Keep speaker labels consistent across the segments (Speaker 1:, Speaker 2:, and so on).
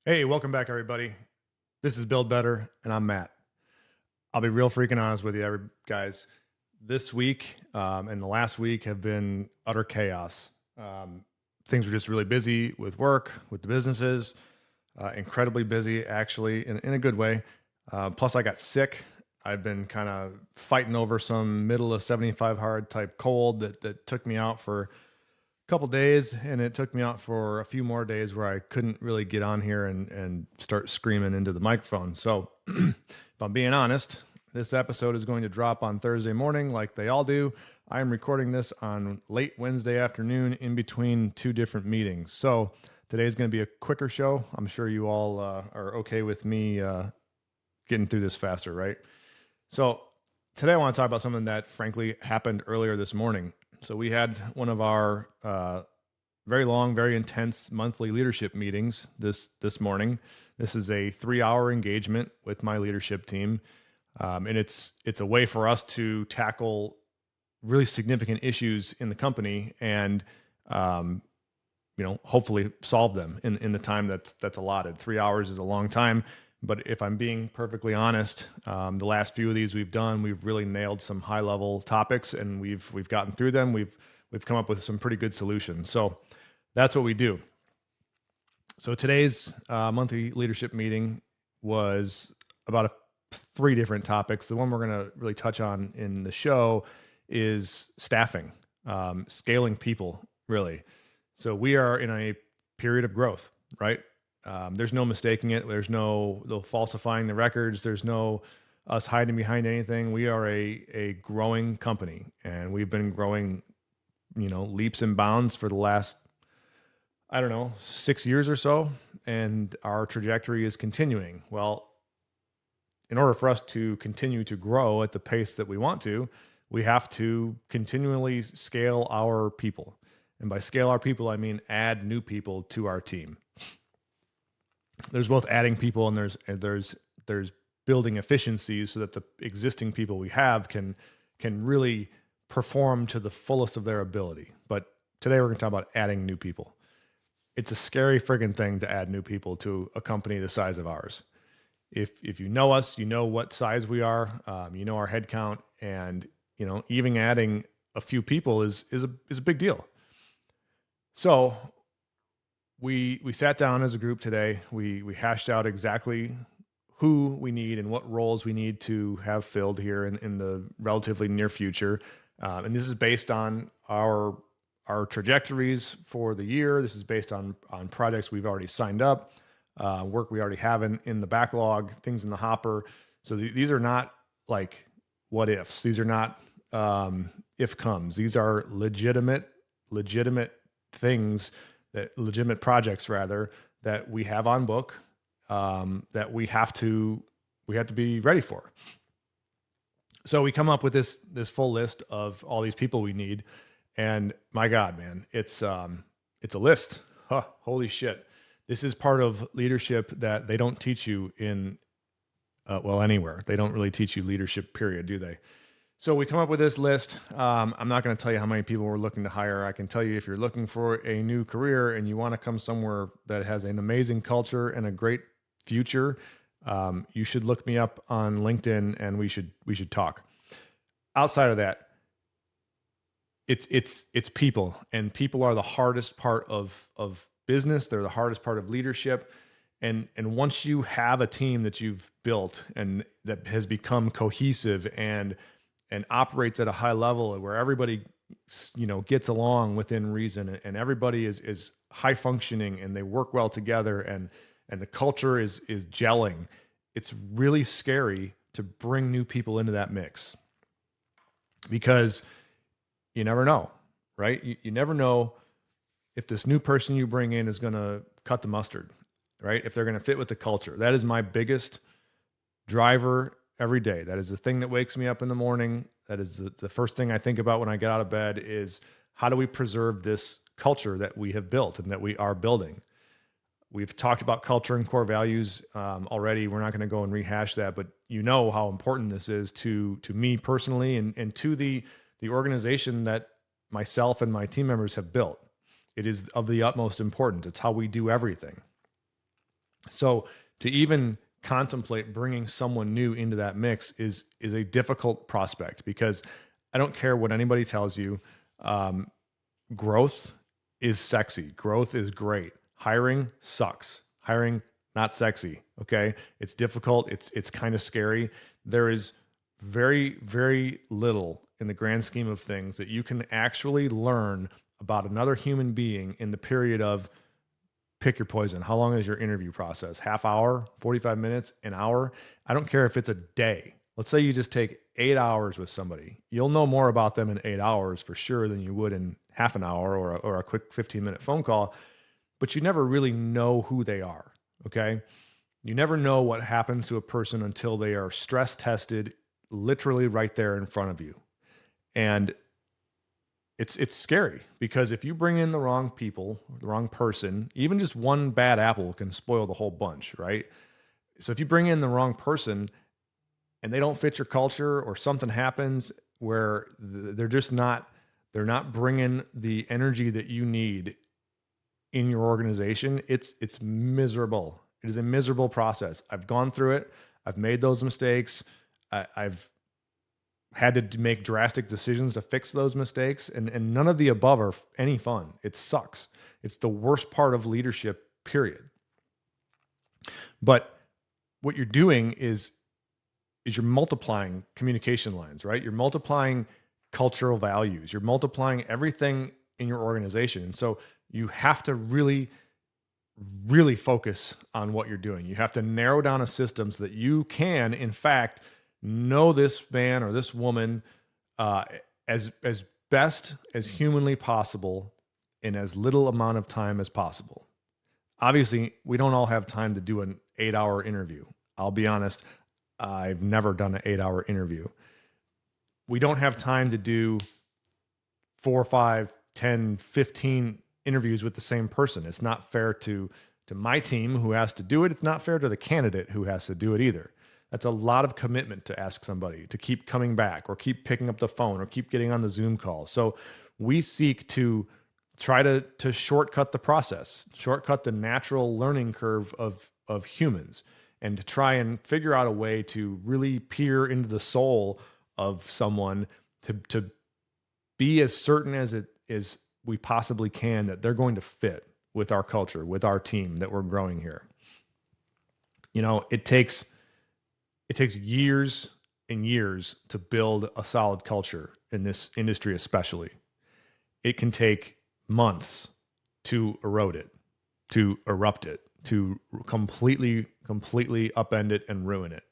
Speaker 1: Hey, welcome back, everybody. This is Build Better, and I'm Matt. I'll be real freaking honest with you, guys. This week and the last week have been utter chaos. Things were just really busy with work, with the businesses, incredibly busy, actually, in a good way. Plus, I got sick. I've been kind of fighting over some middle of 75 hard type cold that took me out for couple days, and it took me out for a few more days where I couldn't really get on here and start screaming into the microphone. So if I'm being honest, this episode is going to drop on Thursday morning like they all do. I am recording this on late Wednesday afternoon in between two different meetings. So today's going to be a quicker show. I'm sure you all are okay with me getting through this faster, right? So today I want to talk about something that frankly happened earlier this morning. So we had one of our very long, very intense monthly leadership meetings this morning. This is a 3-hour engagement with my leadership team, and it's a way for us to tackle really significant issues in the company and hopefully solve them in the time that's allotted. 3 hours is a long time. But if I'm being perfectly honest, the last few of these we've done, we've really nailed some high level topics, and we've gotten through them. We've come up with some pretty good solutions. So that's what we do. So today's monthly leadership meeting was about 3 different topics. The one we're going to really touch on in the show is staffing, scaling people, really. So we are in a period of growth, right? There's no mistaking it. There's no falsifying the records. There's no us hiding behind anything. We are a growing company, and we've been growing, leaps and bounds for the last, 6 years or so, and our trajectory is continuing. Well, in order for us to continue to grow at the pace that we want to, we have to continually scale our people. And by scale our people, I mean add new people to our team. There's both adding people and there's building efficiencies so that the existing people we have can really perform to the fullest of their ability. But today we're going to talk about adding new people. It's a scary friggin' thing to add new people to a company the size of ours. If you know us, you know what size we are, you know our head count, and even adding a few people is a big deal. So we sat down as a group today. We hashed out exactly who we need and what roles we need to have filled here in the relatively near future. And this is based on our trajectories for the year. This is based on projects we've already signed up, work we already have in the backlog, things in the hopper. So these are not like what ifs. These are not if comes. These are legitimate things, legitimate projects rather, that we have on book, that we have to be ready for. So we come up with this full list of all these people we need, and my God, man, it's a list. Huh, holy shit! This is part of leadership that they don't teach you in anywhere. They don't really teach you leadership, period, do they? So we come up with this list. I'm not going to tell you how many people we're looking to hire. I can tell you if you're looking for a new career and you want to come somewhere that has an amazing culture and a great future, you should look me up on LinkedIn and we should talk. Outside of that, it's people, and people are the hardest part of business. They're the hardest part of leadership. And once you have a team that you've built and that has become cohesive and operates at a high level where everybody, gets along within reason, and everybody is high functioning and they work well together, and the culture is gelling, it's really scary to bring new people into that mix, because you never know, right? You never know if this new person you bring in is going to cut the mustard, right? If they're going to fit with the culture. That is my biggest driver every day. That is the thing that wakes me up in the morning. That is the first thing I think about when I get out of bed is, how do we preserve this culture that we have built and that we are building? We've talked about culture and core values already. We're not going to go and rehash that, but you know how important this is to me personally and to the organization that myself and my team members have built. It is of the utmost importance. It's how we do everything. So to even contemplate bringing someone new into that mix is a difficult prospect, because I don't care what anybody tells you. Um, Growth is sexy. Growth is great. Hiring sucks. Hiring not sexy. Okay, it's difficult. It's kind of scary. There is very little in the grand scheme of things that you can actually learn about another human being in the period of, pick your poison. How long is your interview process? Half hour, 45 minutes, an hour? I don't care if it's a day. Let's say you just take 8 hours with somebody. You'll know more about them in 8 hours for sure than you would in half an hour or a quick 15-minute phone call, but you never really know who they are. Okay. You never know what happens to a person until they are stress tested literally right there in front of you. And it's scary, because if you bring in the wrong people, the wrong person, even just one bad apple can spoil the whole bunch, right? So if you bring in the wrong person and they don't fit your culture, or something happens where they're not bringing the energy that you need in your organization, it's miserable. It is a miserable process. I've gone through it. I've made those mistakes. I've had to make drastic decisions to fix those mistakes, and none of the above are any fun. It sucks. It's the worst part of leadership, period. But what you're doing is you're multiplying communication lines, right? You're multiplying cultural values. You're multiplying everything in your organization. And so you have to really focus on what you're doing. You have to narrow down a system so that you can, in fact, know this man or this woman as best as humanly possible in as little amount of time as possible. Obviously, we don't all have time to do an 8-hour interview. I'll be honest, I've never done an 8-hour interview. We don't have time to do 4, 5, 10, 15 interviews with the same person. It's not fair to my team who has to do it. It's not fair to the candidate who has to do it either. That's a lot of commitment to ask somebody to keep coming back, or keep picking up the phone, or keep getting on the Zoom call. So we seek to try to shortcut the process, shortcut the natural learning curve of humans, and to try and figure out a way to really peer into the soul of someone, to be as certain as we possibly can that they're going to fit with our culture, with our team that we're growing here. You know, it takes years and years to build a solid culture in this industry, especially. It can take months to erode it, to erupt it, to completely upend it and ruin it.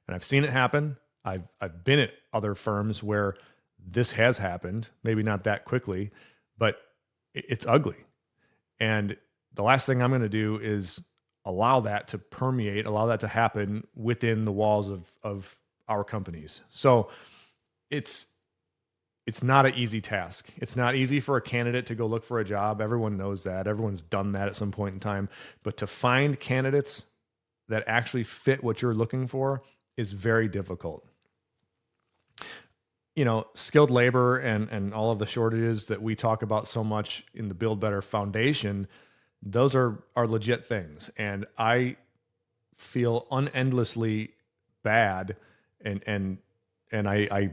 Speaker 1: And I've seen it happen. I've been at other firms where this has happened, maybe not that quickly, but it's ugly. And the last thing I'm going to do is allow that to permeate, allow that to happen within the walls of our companies. So it's not an easy task. It's not easy for a candidate to go look for a job. Everyone knows that. Everyone's done that at some point in time. But to find candidates that actually fit what you're looking for is very difficult. You know, skilled labor and all of the shortages that we talk about so much in the Build Better Foundation, those are legit things. And I feel unendlessly bad, and I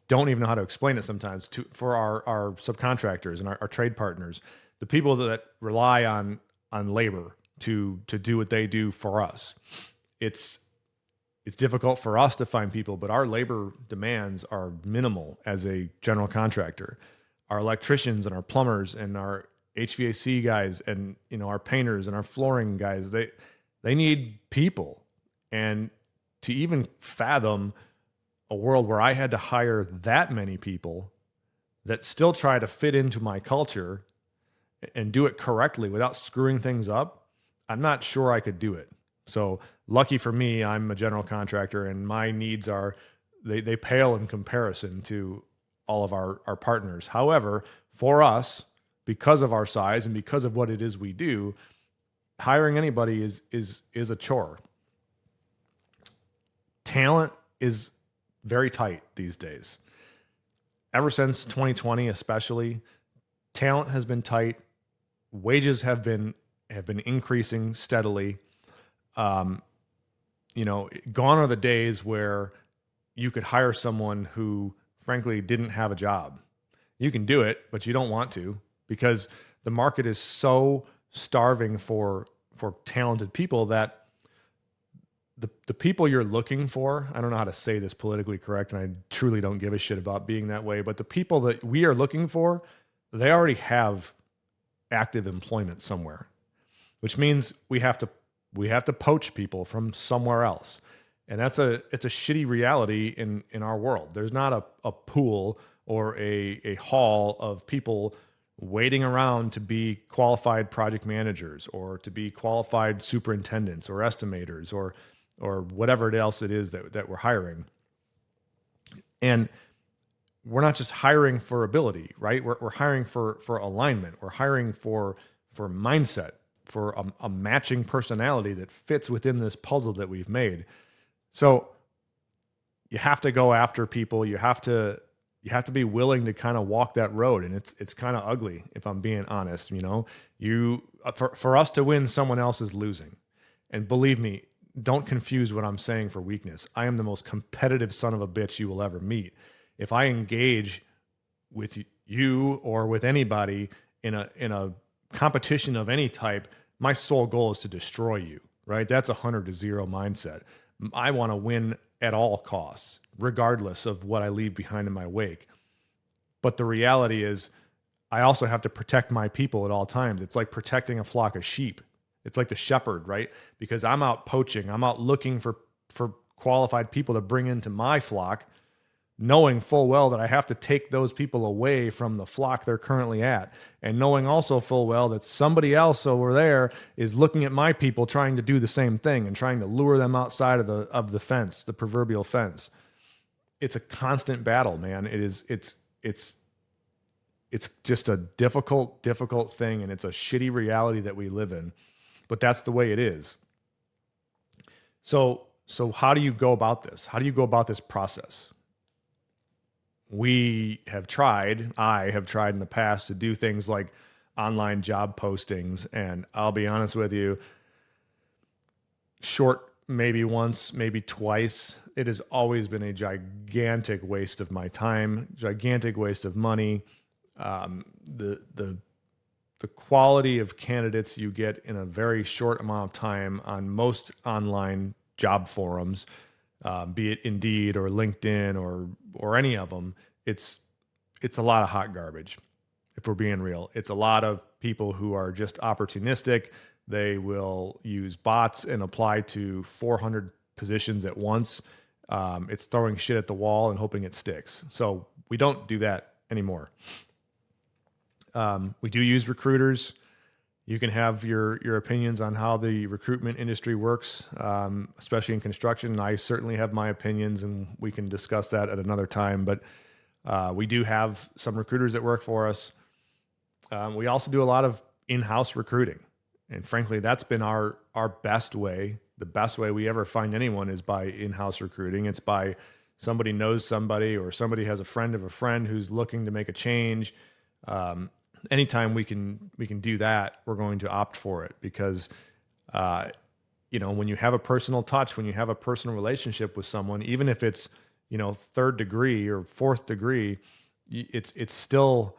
Speaker 1: don't even know how to explain it sometimes for our subcontractors and our trade partners, the people that rely on labor to do what they do for us. It's difficult for us to find people, but our labor demands are minimal as a general contractor. Our electricians and our plumbers and our HVAC guys and, you know, our painters and our flooring guys, they need people. And to even fathom a world where I had to hire that many people that still try to fit into my culture and do it correctly without screwing things up, I'm not sure I could do it. So lucky for me, I'm a general contractor, and my needs are, they pale in comparison to all of our partners. However, for us, because of our size and because of what it is we do, hiring anybody is a chore. Talent is very tight these days. Ever since 2020, especially, talent has been tight. Wages have been have been increasing steadily. Gone are the days where you could hire someone who frankly didn't have a job. You can do it, but you don't want to, because the market is so starving for talented people that the people you're looking for, I don't know how to say this politically correct, and I truly don't give a shit about being that way, but the people that we are looking for, they already have active employment somewhere, which means we have to poach people from somewhere else. And it's a shitty reality in our world. There's not a pool or a hall of people waiting around to be qualified project managers or to be qualified superintendents or estimators or whatever else it is that we're hiring. And we're not just hiring for ability, right? We're hiring for alignment. We're hiring for mindset, for a matching personality that fits within this puzzle that we've made. So you have to go after people. You have to be willing to kind of walk that road. And it's kind of ugly, if I'm being honest. For us to win, someone else is losing. And believe me, don't confuse what I'm saying for weakness. I am the most competitive son of a bitch you will ever meet. If I engage with you or with anybody in a competition of any type, my sole goal is to destroy you, right? That's 100-0 mindset. I want to win at all costs, regardless of what I leave behind in my wake. But the reality is, I also have to protect my people at all times. It's like protecting a flock of sheep. It's like the shepherd, right? Because I'm out poaching. I'm out looking for qualified people to bring into my flock, knowing full well that I have to take those people away from the flock they're currently at, and knowing also full well that somebody else over there is looking at my people trying to do the same thing and trying to lure them outside of the fence, the proverbial fence. It's a constant battle, man. It's just a difficult thing, and it's a shitty reality that we live in, but that's the way it is. So how do you go about this? How do you go about this process? I have tried in the past to do things like online job postings. And I'll be honest with you, short, maybe once, maybe twice, it has always been a gigantic waste of my time, gigantic waste of money. The quality of candidates you get in a very short amount of time on most online job forums, be it Indeed or LinkedIn or any of them, it's a lot of hot garbage. If we're being real, it's a lot of people who are just opportunistic. They will use bots and apply to 400 positions at once. It's throwing shit at the wall and hoping it sticks. So we don't do that anymore. We do use recruiters. You can have your opinions on how the recruitment industry works, especially in construction. I certainly have my opinions, and we can discuss that at another time. But we do have some recruiters that work for us. We also do a lot of in-house recruiting. And frankly, that's been our best way. The best way we ever find anyone is by in-house recruiting. It's by somebody knows somebody, or somebody has a friend of a friend who's looking to make a change. Anytime we can do that, we're going to opt for it, because, when you have a personal touch, when you have a personal relationship with someone, even if it's, third degree or fourth degree, it still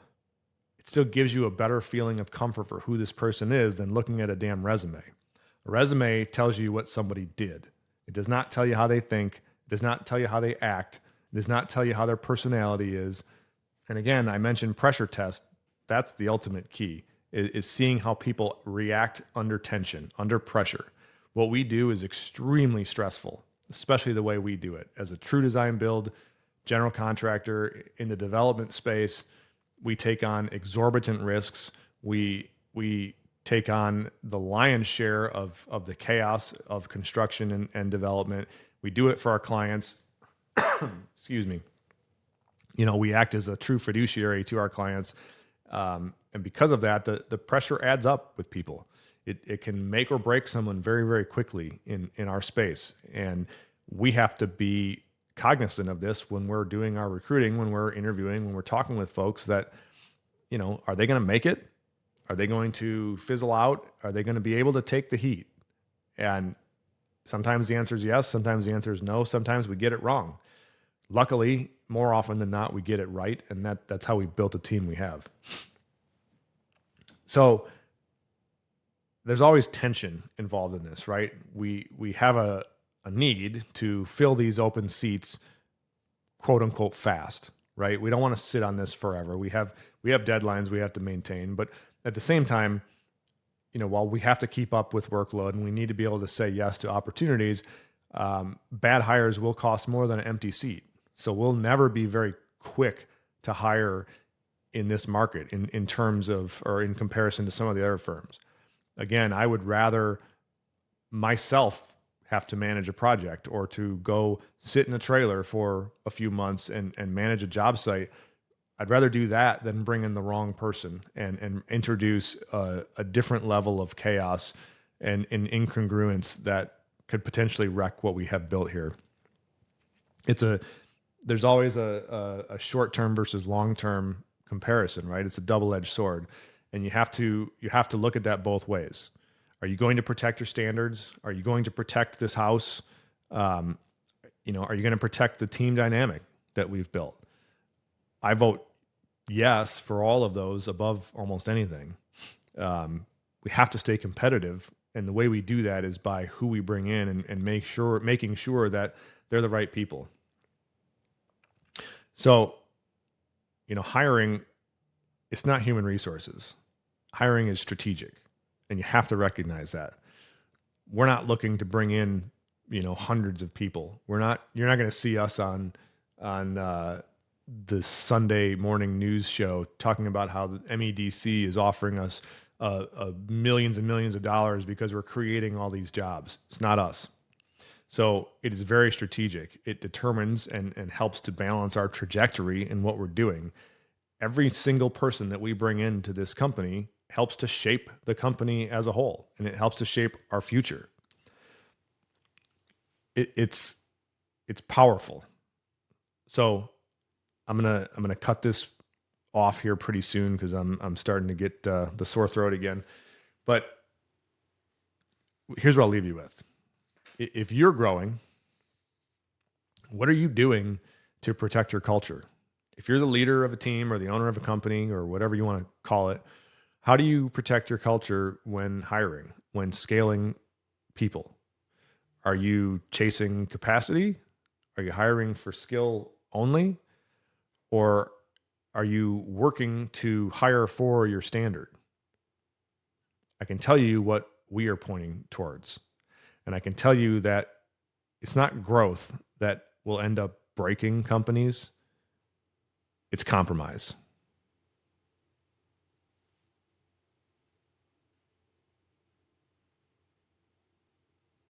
Speaker 1: gives you a better feeling of comfort for who this person is than looking at a damn resume. A resume tells you what somebody did. It does not tell you how they think. It does not tell you how they act. It does not tell you how their personality is. And again, I mentioned pressure test. That's the ultimate key, is seeing how people react under tension, under pressure. What we do is extremely stressful, especially the way we do it. As a true design build general contractor in the development space, we take on exorbitant risks. We take on the lion's share of the chaos of construction and development. We do it for our clients. Excuse me. We act as a true fiduciary to our clients. And because of that, the pressure adds up with people. It can make or break someone very, very quickly in our space. And we have to be cognizant of this when we're doing our recruiting, when we're interviewing, when we're talking with folks, that, are they going to make it? Are they going to fizzle out? Are they going to be able to take the heat? And sometimes the answer is yes. Sometimes the answer is no. Sometimes we get it wrong. Luckily, more often than not, we get it right. And that's how we built a team we have. So there's always tension involved in this, right? We have a need to fill these open seats, quote unquote, fast, right? We don't want to sit on this forever. We have deadlines we have to maintain, but at the same time, while we have to keep up with workload and we need to be able to say yes to opportunities, bad hires will cost more than an empty seat. So we'll never be very quick to hire in this market in terms of, or in comparison to some of the other firms. Again, I would rather myself have to manage a project or to go sit in a trailer for a few months and manage a job site. I'd rather do that than bring in the wrong person and introduce a different level of chaos and incongruence that could potentially wreck what we have built here. There's always a short-term versus long-term comparison, right? It's a double-edged sword, and you have to look at that both ways. Are you going to protect your standards? Are you going to protect this house? Are you going to protect the team dynamic that we've built? I vote yes for all of those above almost anything. We have to stay competitive, and the way we do that is by who we bring in and making sure that they're the right people. So, hiring, it's not human resources. Hiring is strategic, and you have to recognize that. We're not looking to bring in, hundreds of people. You're not going to see us on the Sunday morning news show talking about how the MEDC is offering us millions and millions of dollars because we're creating all these jobs. It's not us. So it is very strategic. It determines and helps to balance our trajectory in what we're doing. Every single person that we bring into this company helps to shape the company as a whole, and it helps to shape our future. It's powerful. So I'm gonna cut this off here pretty soon because I'm starting to get the sore throat again. But here's what I'll leave you with. If you're growing, what are you doing to protect your culture? If you're the leader of a team or the owner of a company or whatever you want to call it, how do you protect your culture when hiring, when scaling people? Are you chasing capacity? Are you hiring for skill only? Or are you working to hire for your standard? I can tell you what we are pointing towards. And I can tell you that it's not growth that will end up breaking companies. It's compromise.